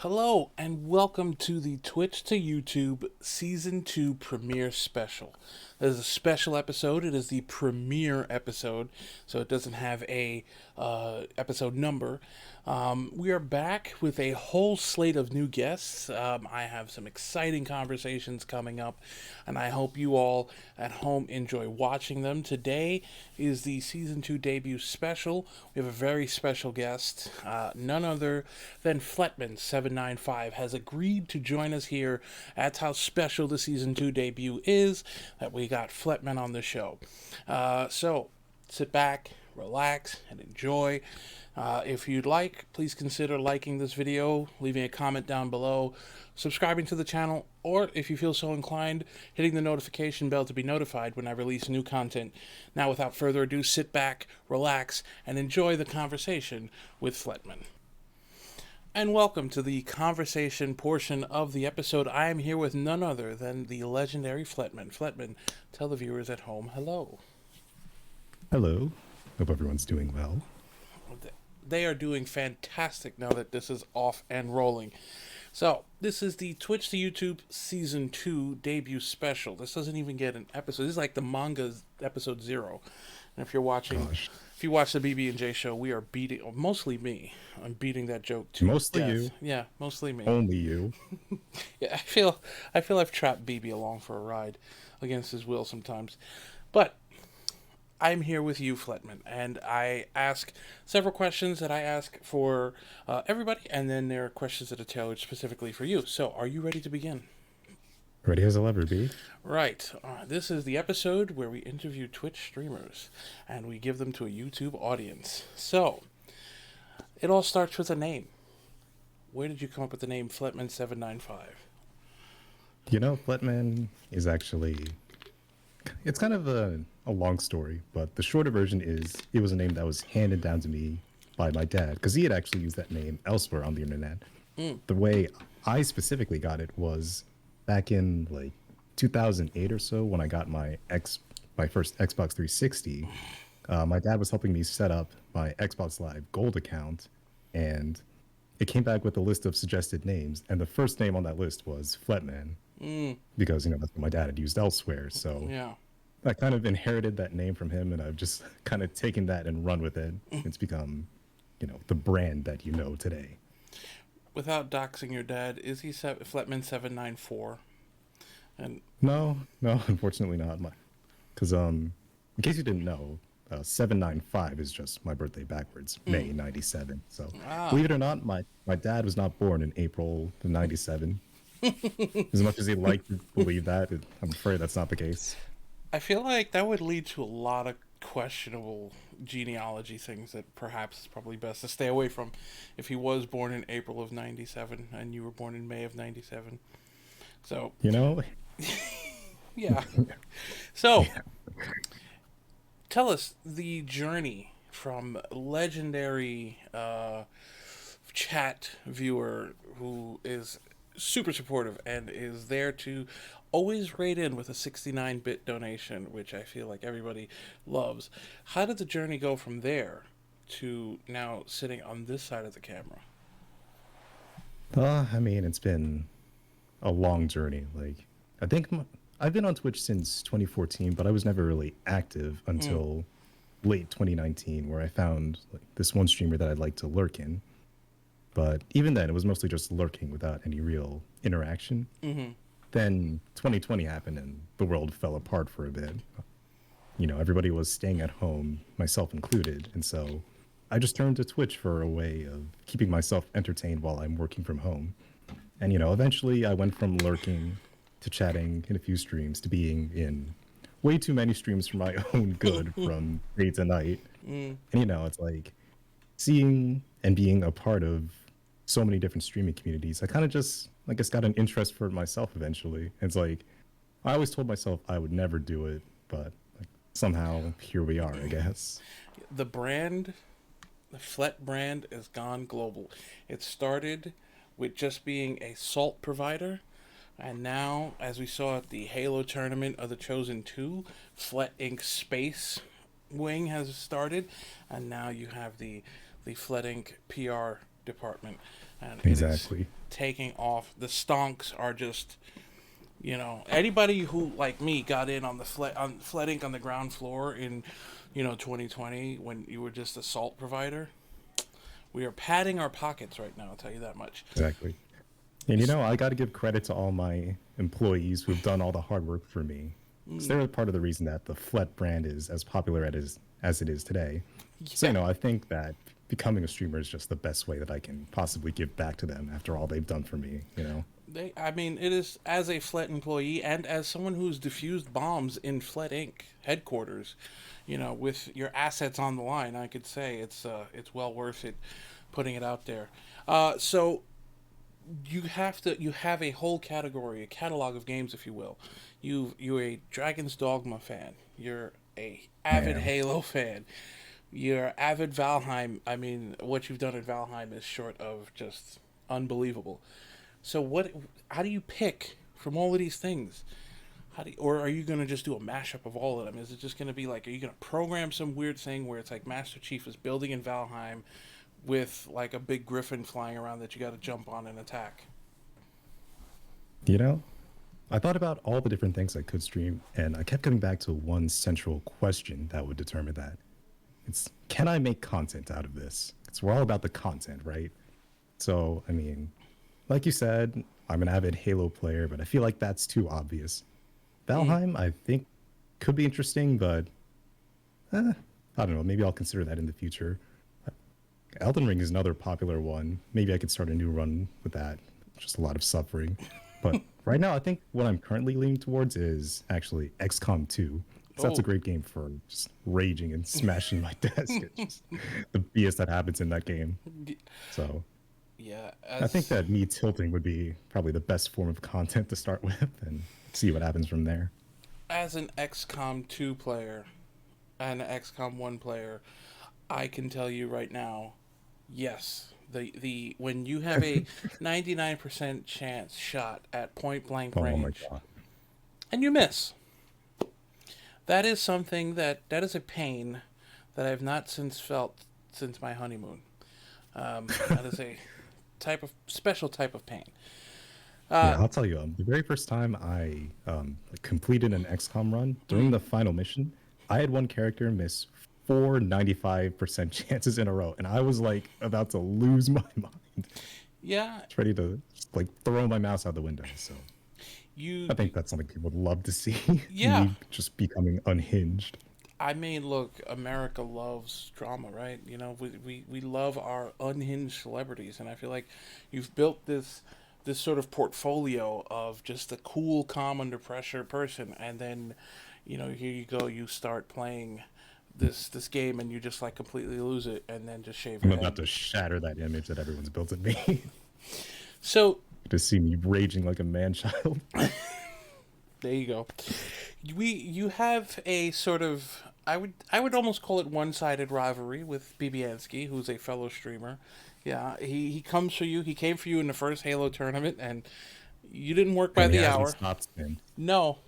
Hello, and welcome to the Twitch to YouTube Season 2 premiere special. This is a special episode. It is the premiere episode, so it doesn't have a episode number. We are back with a whole slate of new guests. I have some exciting conversations coming up, and I hope you all at home enjoy watching them. Today is the Season 2 debut special. We have a very special guest, none other than Fletman795 has agreed to join us here. That's how special the Season 2 debut is, that we got Fletman on the show. So sit back, relax, and enjoy. If you'd like, please consider liking this video, leaving a comment down below, subscribing to the channel, or if you feel so inclined, hitting the notification bell to be notified when I release new content. Now, without further ado, sit back, relax, and enjoy the conversation with Fletman. And welcome to the conversation portion of the episode. I am here with none other than the legendary Fletman. Fletman, tell the viewers at home hello. Hello. Hope everyone's doing well. They are doing fantastic now that this is off and rolling. So, this is the Twitch to YouTube Season 2 debut special. This doesn't even get an episode. This is like the manga episode 0. And if you're watching... Gosh. If you watch the BB&J show, we are beating, mostly me. I'm beating that joke to Mostly death. you. Yeah, mostly me. Only you. Yeah, I feel I've trapped BB along for a ride against his will sometimes. But I'm here with you, Fletman, and I ask several questions that I ask for everybody, and then there are questions that are tailored specifically for you. So, are you ready to begin? Ready as I'll ever be. Right. This is the episode where we interview Twitch streamers and we give them to a YouTube audience. So, it all starts with a name. Where did you come up with the name Fletman795? You know, Fletman is actually... It's kind of a long story, but the shorter version is it was a name that was handed down to me by my dad, because he had actually used that name elsewhere on the internet. The way I specifically got it was... back in like 2008 or so, when I got my first Xbox 360, my dad was helping me set up my Xbox Live Gold account, and it came back with a list of suggested names, and the first name on that list was Fletman, because that's what my dad had used elsewhere. So Yeah. I kind of inherited that name from him, and I've just kind of taken that and run with it. It's become, the brand that you know today. Without doxing your dad, is he Fletman794? And No, unfortunately not. Because in case you didn't know, 795 is just my birthday backwards, May 97. So believe it or not, my dad was not born in April of 97. As much as he'd like to believe that, I'm afraid that's not the case. I feel like that would lead to a lot of questionable genealogy things that perhaps it's probably best to stay away from if he was born in April of 97 and you were born in May of 97. So, yeah. So, tell us the journey from legendary chat viewer who is super supportive and is there to always rate in with a 69-bit donation, which I feel like everybody loves. How did the journey go from there to now sitting on this side of the camera? It's been a long journey. Like, I think I've been on Twitch since 2014, but I was never really active until late 2019, where I found this one streamer that I'd like to lurk in. But even then, it was mostly just lurking without any real interaction. Then 2020 happened and the world fell apart for a bit. Everybody was staying at home, myself included. And so I just turned to Twitch for a way of keeping myself entertained while I'm working from home. And, eventually I went from lurking to chatting in a few streams to being in way too many streams for my own good from day to night. And, it's like seeing and being a part of so many different streaming communities. I kind of just, got an interest for myself eventually. It's like, I always told myself I would never do it, but somehow here we are, I guess. The brand, the Flet brand, has gone global. It started with just being a salt provider, and now, as we saw at the Halo tournament of the Chosen 2, Flet Inc. Space wing has started, and now you have the Flet Inc. PR department, and it is Exactly. taking off. The stonks are just, anybody who like me got in on the Flet Inc. on the ground floor in, 2020 when you were just a salt provider. We are padding our pockets right now. I'll tell you that much. Exactly. And I got to give credit to all my employees who've done all the hard work for me. Because they're part of the reason that the Flet brand is as popular as it is today. So, I think that becoming a streamer is just the best way that I can possibly give back to them after all they've done for me. It is as a Flet employee and as someone who's defused bombs in Flet Inc. headquarters, with your assets on the line, I could say it's well worth it putting it out there. So you have a whole category, a catalog of games, if you will. You're a Dragon's Dogma fan. You're a avid Halo fan. You're avid Valheim. I mean, what you've done at Valheim is short of just unbelievable. So how do you pick from all of these things? Or are you going to just do a mashup of all of them? Is it just going to be like, are you going to program some weird thing where it's like Master Chief is building in Valheim with like a big griffin flying around that you got to jump on and attack? I thought about all the different things I could stream, and I kept coming back to one central question that would determine that. It's, can I make content out of this? We're all about the content, right? So, I mean, like you said, I'm an avid Halo player, but I feel like that's too obvious. Valheim, I think, could be interesting, but I don't know. Maybe I'll consider that in the future. Elden Ring is another popular one. Maybe I could start a new run with that. Just a lot of suffering. But right now, I think what I'm currently leaning towards is actually XCOM 2. So that's a great game for just raging and smashing my desk. It's just the BS that happens in that game. So yeah, I think that me tilting would be probably the best form of content to start with and see what happens from there. As an XCOM 2 player and an XCOM 1 player, I can tell you right now, yes, the when you have a 99% chance shot at point blank range, and you miss, that is something that is a pain that I've not felt since my honeymoon. That is a special type of pain. Yeah, I'll tell you, the very first time I completed an XCOM run, during the final mission, I had one character miss 95% chances in a row, and I was like about to lose my mind. Yeah. Just ready to like throw my mouse out the window. So I think that's something people would love to see. Yeah. Me just becoming unhinged. I mean, look, America loves drama, right? We love our unhinged celebrities, and I feel like you've built this sort of portfolio of just a cool, calm, under pressure person, and then, here you go, you start playing this game, and you just like completely lose it, and then just shave your head. I'm about to shatter that image that everyone's built of me. So to see me raging like a man-child. There you go. You have a sort of, I would almost call it one-sided rivalry with Bibiansky, who's a fellow streamer. Yeah, he comes for you. He came for you in the first Halo tournament, and you didn't work by the hour. No.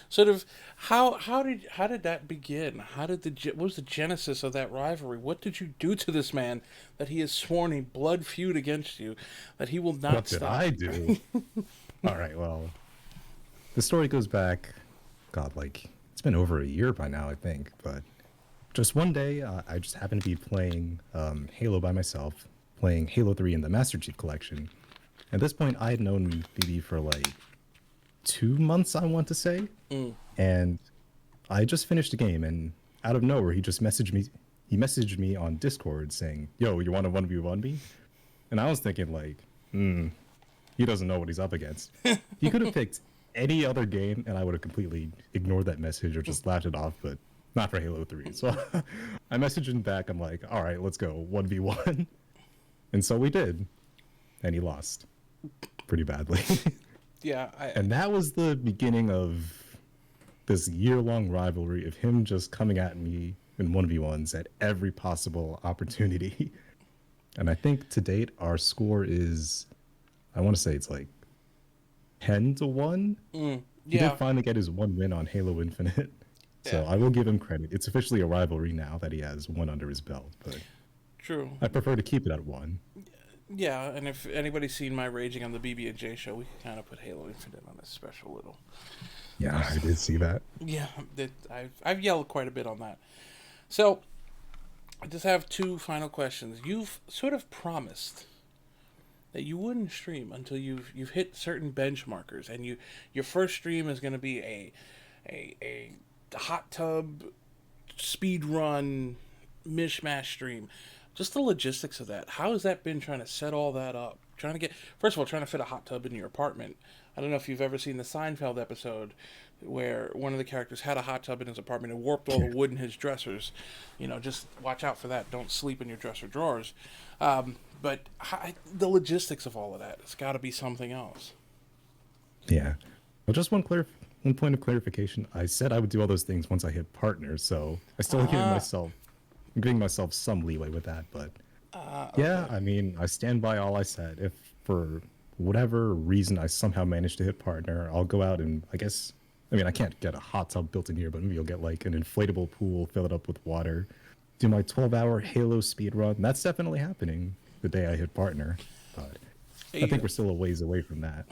Sort of, how did that begin? What was the genesis of that rivalry? What did you do to this man that he has sworn a blood feud against you that he will not stop? What did I do? All right, well, the story goes back, it's been over a year by now, I think. But just one day, I just happened to be playing Halo by myself, playing Halo 3 in the Master Chief Collection. At this point, I had known BB for 2 months, I want to say. And I just finished the game, and out of nowhere, he just messaged me. He messaged me on Discord saying, "Yo, you want to 1v1 me?" And I was thinking, he doesn't know what he's up against. He could have picked any other game, and I would have completely ignored that message or just laughed it off, but not for Halo 3. So I messaged him back. I'm like, all right, let's go 1v1. And so we did. And he lost pretty badly. Yeah. And that was the beginning of this year-long rivalry of him just coming at me in 1v1s at every possible opportunity. And I think to date, our score is, I want to say it's 10-1. He did finally get his one win on Halo Infinite. So I will give him credit. It's officially a rivalry now that he has one under his belt. But true. I prefer to keep it at one. Yeah, and if anybody's seen my raging on the BB&J show, we can kind of put Halo Infinite on a special little. Yeah, I did see that. Yeah, I've yelled quite a bit on that. So I just have two final questions. You've sort of promised that you wouldn't stream until you've hit certain benchmarkers, and your first stream is going to be a hot tub speed run mishmash stream. Just the logistics of that. How has that been trying to set all that up? Trying to get first of all trying to fit a hot tub in your apartment. I don't know if you've ever seen the Seinfeld episode where one of the characters had a hot tub in his apartment and warped all the wood in his dressers. Just watch out for that. Don't sleep in your dresser drawers. But the logistics of all of that, it's got to be something else. Yeah. Well, just one point of clarification. I said I would do all those things once I hit partner, so I still I'm giving myself some leeway with that. But Okay. yeah, I mean, I stand by all I said. If for whatever reason I somehow manage to hit partner, I'll go out and I can't get a hot tub built in here, but maybe you'll get like an inflatable pool, fill it up with water, do my 12-hour Halo speed run. That's definitely happening the day I hit partner. But I think we're still a ways away from that.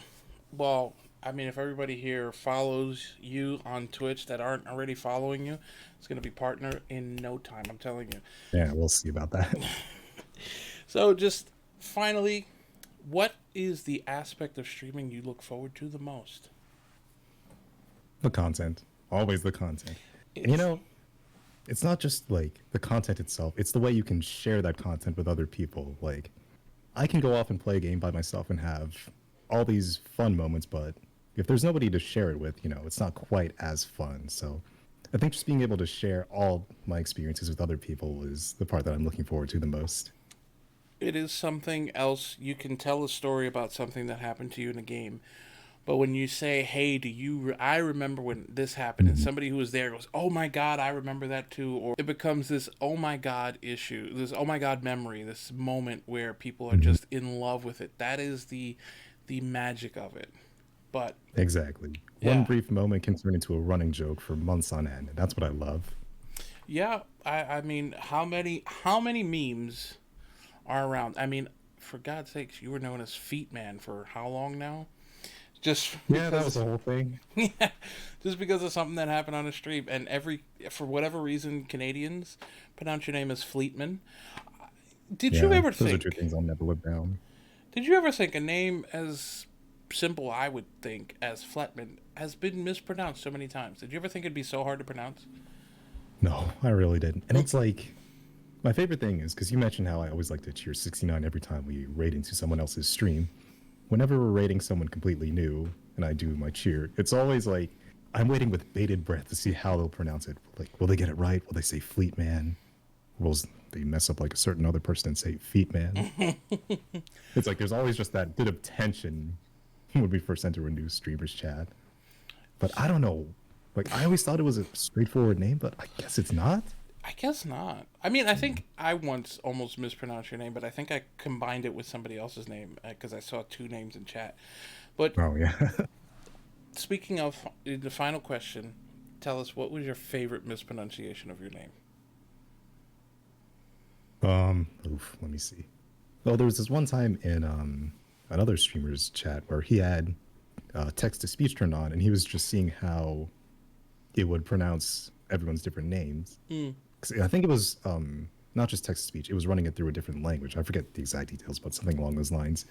Well, I mean, if everybody here follows you on Twitch that aren't already following you, it's going to be partner in no time. I'm telling you. Yeah, we'll see about that. So, just finally, what is the aspect of streaming you look forward to the most? The content. Always the content. And it's not just like the content itself, it's the way you can share that content with other people. Like, I can go off and play a game by myself and have all these fun moments, but if there's nobody to share it with, it's not quite as fun. So I think just being able to share all my experiences with other people is the part that I'm looking forward to the most. It is something else. You can tell a story about something that happened to you in a game. But when you say, hey, I remember when this happened, and somebody who was there goes, oh my God, I remember that too. Or it becomes this, oh my God issue, this, oh my God memory, this moment where people are just in love with it. That is the magic of it. But exactly. Yeah. One brief moment can turn into a running joke for months on end, and that's what I love. Yeah, I mean, how many memes are around? I mean, for God's sakes, you were known as Feet Man for how long now? Just Yeah, that was the whole thing. Yeah, just because of something that happened on a stream, and for whatever reason, Canadians pronounce your name as Fleetman. Did you ever those are think? two things I'll never live down. Did you ever think a name as simple, I would think, as Fletman has been mispronounced so many times? Did you ever think it'd be so hard to pronounce? No, I really didn't. And it's like, my favorite thing is, because you mentioned how I always like to cheer 69 every time we raid into someone else's stream. Whenever we're raiding someone completely new and I do my cheer, it's always like, I'm waiting with bated breath to see how they'll pronounce it. Like, will they get it right? Will they say Fleet Man? Will they mess up like a certain other person and say Feet Man? It's like, there's always just that bit of tension when we first enter a new streamer's chat. But I don't know. Like, I always thought it was a straightforward name, but I guess it's not. I guess not. I mean, I think I once almost mispronounced your name, but I think I combined it with somebody else's name because I saw two names in chat. But Oh, yeah. speaking of the final question, tell us, what was your favorite mispronunciation of your name? Let me see. Well, there was this one time in another streamer's chat where he had text to speech turned on, and he was just seeing how it would pronounce everyone's different names. 'Cause I think it was not just text to speech; it was running it through a different language. I forget the exact details, but something along those lines.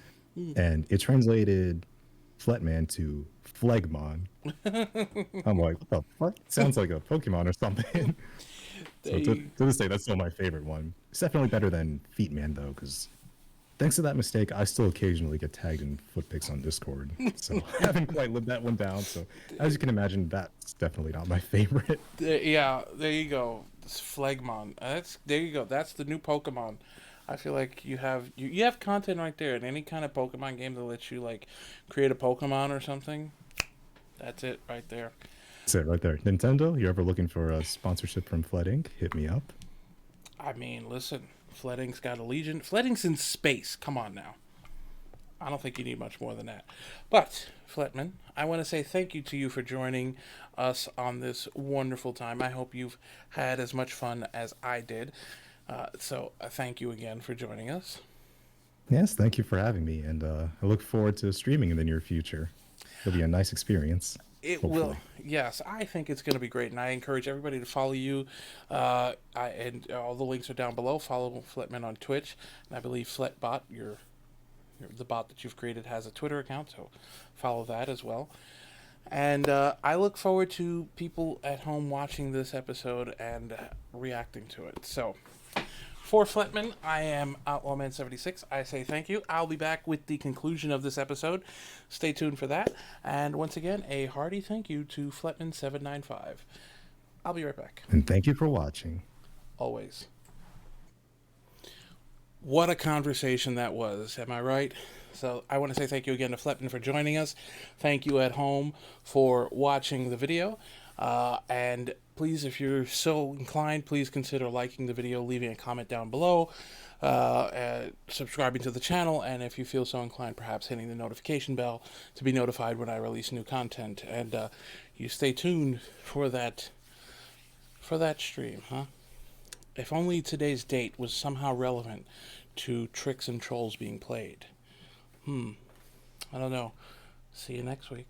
And it translated Fletman to Flegmon. I'm like, what the fuck? Sounds like a Pokemon or something. So to this day, that's still my favorite one. It's definitely better than Feetman, though, because thanks to that mistake, I still occasionally get tagged in foot pics on Discord. So I haven't quite lived that one down. So as you can imagine, that's definitely not my favorite. Yeah, there you go. It's Flegmon. There you go. That's the new Pokemon. I feel like you have content right there in any kind of Pokemon game that lets you like create a Pokemon or something. That's it right there. That's it right there. Nintendo, you're ever looking for a sponsorship from Flood Inc., hit me up. I mean, listen, Fletting's got a legion. Fletting's in space. Come on now. I don't think you need much more than that. But, Fletman, I want to say thank you to you for joining us on this wonderful time. I hope you've had as much fun as I did. So, thank you again for joining us. Yes, thank you for having me, and I look forward to streaming in the near future. It'll be a nice experience, It will. hopefully. Yes, I think it's going to be great, and I encourage everybody to follow you. And all the links are down below. Follow Fletman on Twitch, and I believe Fletbot, the bot that you've created, has a Twitter account, so follow that as well. And I look forward to people at home watching this episode and reacting to it. So, for Fletman, I am Outlawman76. I say thank you. I'll be back with the conclusion of this episode. Stay tuned for that. And once again, a hearty thank you to Fletman795. I'll be right back. And thank you for watching. Always. What a conversation that was, am I right? So I want to say thank you again to Fletman for joining us. Thank you at home for watching the video. And please, if you're so inclined, please consider liking the video, leaving a comment down below, subscribing to the channel, and if you feel so inclined, perhaps hitting the notification bell to be notified when I release new content. And you stay tuned for that stream, huh? If only today's date was somehow relevant to tricks and trolls being played. I don't know. See you next week.